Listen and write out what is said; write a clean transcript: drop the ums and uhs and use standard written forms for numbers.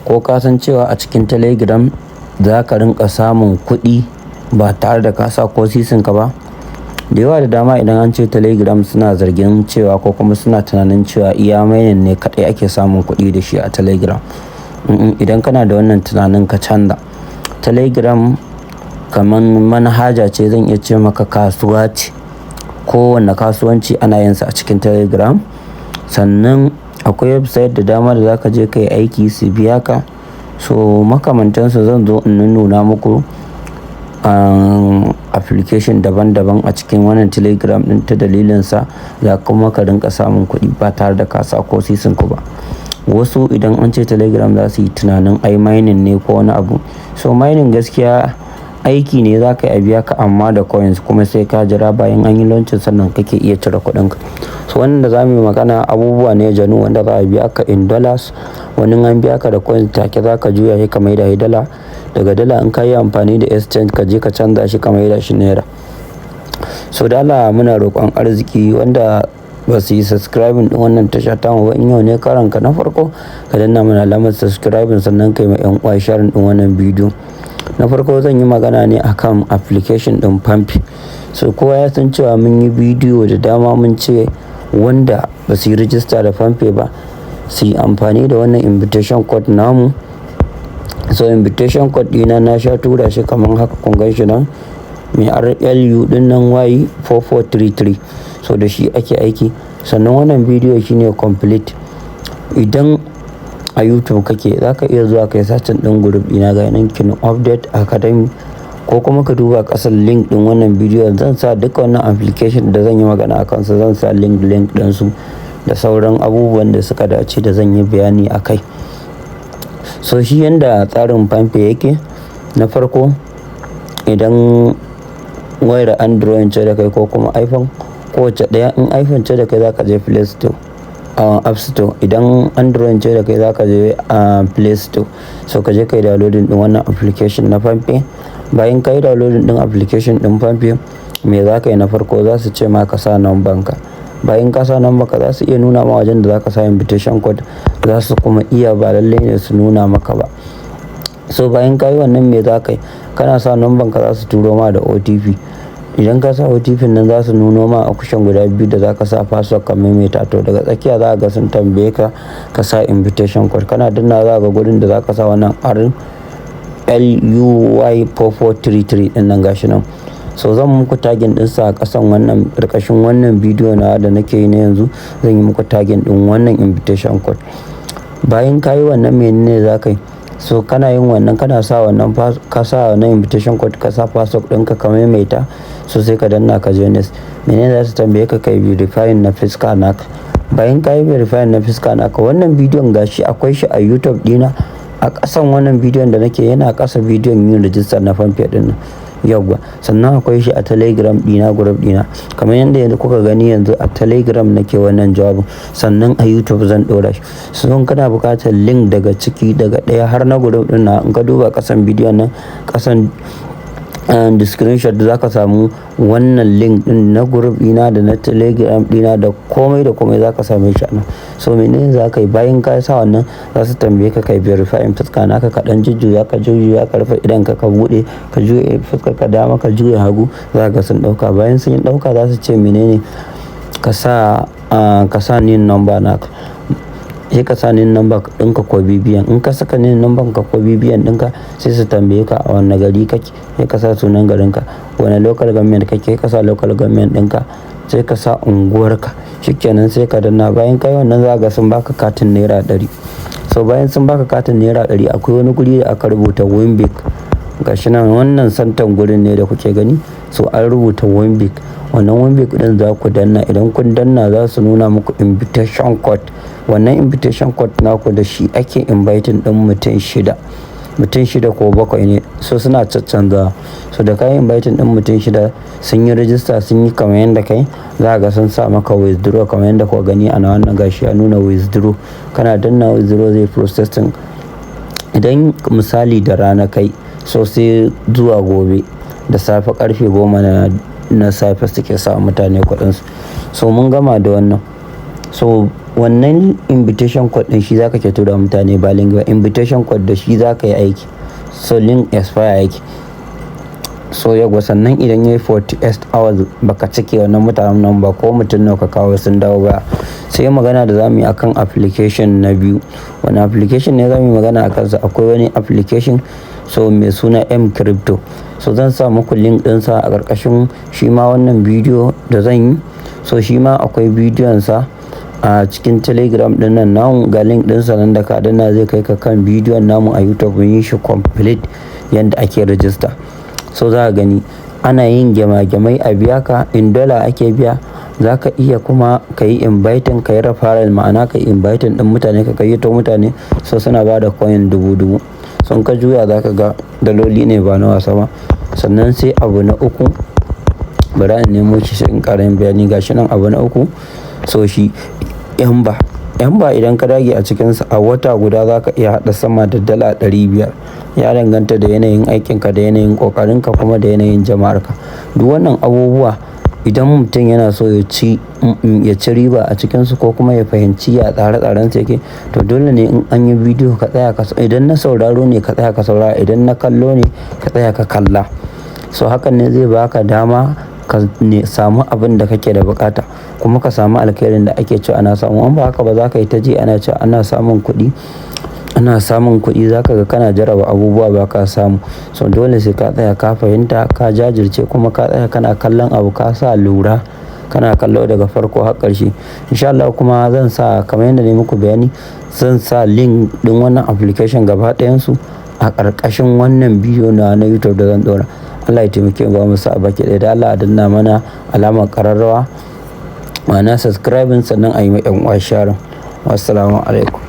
ko ka san cewa a cikin Telegram za ka rinka samun kuɗi ba tare da ka sa ko sisinka ba? Da yawa da dama idan an ce Telegram suna zargin cewa ko kuma suna tunanin cewa iya mining ne kaɗai ake samun kuɗi da shi a Telegram. Idan kana da wannan tunanin ka canza. Telegram kamar manhaja ce, zan iya ce maka kasuwa ce. Kowane kasuwanci ana yin sa a cikin Telegram. Sannan akwai website da dama da za ka je ka yi aiki su biya ka. So makamantansu zan zo in nuna muku application daban-daban a cikin wannan Telegram ɗin, ta dalilinsa za kuma ka rinka samun kuɗi ba tare da ka sa ko sisinku ba. Wasu idan an ce Telegram za su yi tunanin ai mining ne ko wani abu. So mining gaskiya aiki ne za ka yi a biya ka amma da coins, kuma sai ka jira bayan an yi launching sannan kake iya cire kuɗinka. So wannan da za mu yi magana abubuwa ne janu wanda za a biya ka in dollars. Wani an biya ka da coins take za ka juya shi ka maida shi dala. Daga dala in ka yi amfani da exchange ka je ka canza shi ka maida shi naira. So da Allah muna roƙon arziki wanda ba su yi subscribing din wannan tasha tamu ba, in yau ne karanka na farko ka danna mana alamar subscribing sannan kai ma yan uwa sharing din wannan bidiyo. Na farko zan yi magana ne akan application din Pampi. So kowa ya san cewa mun yi bidiyo da dama mun ce wanda ba su yi register da Pampi ba su yi amfani da wannan invitation code namu. So invitation code dina na sha tura shi kamar haka, kun gan shi nan mai RLU din nan Y4433. So da shi ake aiki. Sannan wannan bidiyo shine complete. Idan a YouTube kake za ka iya zuwa kai sacin din group ina ga nan kin update academy, ko kuma ka duba kasan link din wannan bidiyo. Zan sa duka wannan application da zan yi magana a kansu, zan sa link din su da sauran abubuwan da suka dace da zan yi bayani a kai. So shi yanda tsarin Pampi yake, na farko idan wayar Android ce da kai ko kuma iPhone, kowace ɗaya, in iPhone ce da kai za ka je Play Store, App Store. Idan Android ce da kai za ka je Play Store. So ka je ka yi downloading din wannan application na Pampi. Bayan ka yi downloading din application din Pampi, me za ka yi na farko za su ce ma ka sa number ka. Bayan ka sa number ka za su iya nuna ma wajen da za ka sa invitation code, za su kuma iya ba lallai ne su nuna maka ba. So bayan ka yi wannan me za ka yi, kana sa number ka za su turo ma da OTP. Idan ka sa OTP nan za su nuno ma option guda biyu da za ka sa password ka maimaita. To daga tsakiya za ga sun tambaye ka ka sa invitation code. Kana danna za ga gurin da za ka sa wannan RLUY4433 din nan gashi nan. So zan muku tagin din sa a kasan wannan karkashin wannan bidiyo na da nake yi na yanzu, zan yi muku tagin din wannan invitation code. Bayan ka yi wannan menene za ka yi, so kana yin wannan kana sa wannan ka sa wannan invitation code, ka sa password ɗinka ka maimaita. So sai ka danna ka je next. Menene za su tambaye ka kai verifying na fiska naka. Bayan ka yi verifying na fiska naka, wannan bidiyon gashi akwai shi a YouTube dina. A ƙasan wannan bidiyon da nake yana ƙasa bidiyon yin register na Pampi din nan. Yawwa, sannan akwai shi a Telegram dina, group dina. Kamar yadda yanzu kuka gani yanzu a Telegram nake wannan jawabin, sannan a YouTube zan ɗora shi. So in kana buƙatar link daga ciki daga ɗaya har na group din na, in ka duba ƙasan bidiyon nan, ƙasan description da za ka samu wannan link din na group dina da na Telegram dina da komai za ka same shi a nan. So menene za ka yi bayan ka sa wannan, za su tambaye ka kai verifying fuska naka, ka dan jujjuya ka rufe idan ka bude ka juya fuskar ka dama ka juya hagu, za ka sun dauka. Bayan sun yi dauka za su ce menene ka sa nin number naka. Sai ka sa nin number ɗinka ko bibiyan. In ka saka nin number ka ko bibiyan ɗinka, sai su tambaye ka a wanne gari kake, sai ka sa sunan garinka. Wane local government kake, ka sa local government ɗinka. Sai ka sa unguwarka. Shikenan sai ka danna. Bayan kai wannan za ga sun baka katin naira 100. So bayan sun baka katin naira 100, akwai wani guri da aka rubuta Winbig. Gashi nan wannan santan gurin ne da kuke gani. So an rubuta Winbig. Wannan Winbig din za ku danna. Idan kun danna za su nuna muku invitation code. Wannan invitation code naku da shi ake inviting din mutum shida ko 7 ne. So suna caccanza. So da kayan inviting din mutum 6 sun yi register, sun yi kamar yadda kai, za ga sun sa maka withdraw kamar yadda kuka gani ana wannan gashi ya nuna withdraw. Kana danna withdraw zai processing. Idan misali da rana kai, so sai zuwa gobe da safe karfe 10 na safe suke sa mutane kuɗinsu. So mun gama da wannan. So wannan invitation code din shi zaka ke tura mutane ba link ba. Invitation code da shi zaka yi aiki, so link expire yake. So yawa sannan idan yayi 48 hours baka cike wannan mutanen nan ba ko mutum nawa ka kawo sun dawo ba, sai magana da zamu yi akan application na biyu. Wani application ne zamu yi magana akan sa? Akwai wani application so mai suna mCrypto. So zan sa muku link din sa a ƙarƙashin shi ma wannan bidiyo da zan yi. So shi ma akwai bidiyon sa a cikin Telegram din nan namu, ga link din sa nan da ka danna zai kai ka kan bidiyon namu a YouTube. Mun yi shi complete yanda ake register. So za ka gani ana yin gyama-gyamai a biya ka, in dollar ake biya. Za ka iya kuma ka yi inviting, ka yi referral, ma'ana ka yi inviting din mutane, ka gayyato mutane, so suna ba da coin 1000. So ka juya za ka ga daloli ne ba na wasa ba. Sannan sai abu na uku, bari in nemo shi sai in ƙara yin bayani. Gashi nan abu na uku, so shi Emba idan ka dage a cikinsa a wata guda za ka iya haɗa sama da dala 500. Ya danganta da yanayin aikinka, da yanayin ƙoƙarinka, kuma da yanayin jama'arka. Duk wannan abubuwa idan mutum yana so ya ci riba a cikinsu ko kuma ya fahimci ya tsare-tsaren sa yake, to dole ne in an yi bidiyo ka tsaya idan na sauraro ne ka tsaya ka saurara, idan na kallo ne ka tsaya ka kalla. So hakan ne zai baka dama ka samu abin da kake da bukata, kuma ka samu alkhairin da ake cewa ana samu. An ba haka ba za ka yi ta ji ana cewa ana samun kuɗi za ka ga kana jaraba abubuwa ba ka samu. So dole sai ka tsaya ka fahimta, ka jajirce, kuma ka tsaya kana kallon abu, ka sa lura, kana kallo daga farko har ƙarshe. Insha Allah kuma zan sa, kamar yadda ne muku bayani, zan sa link din wannan application gaba ɗayansu a ƙarƙashin wannan bidiyo na YouTube da zan ɗora. Allah ya taimake mu, ba mu sa baki ɗaya. Da Allah a danna mana alamar ƙararrawa, ma'ana subscribing, sannan a yi ma 'yan uwa sharing. Wassalamu alaikum.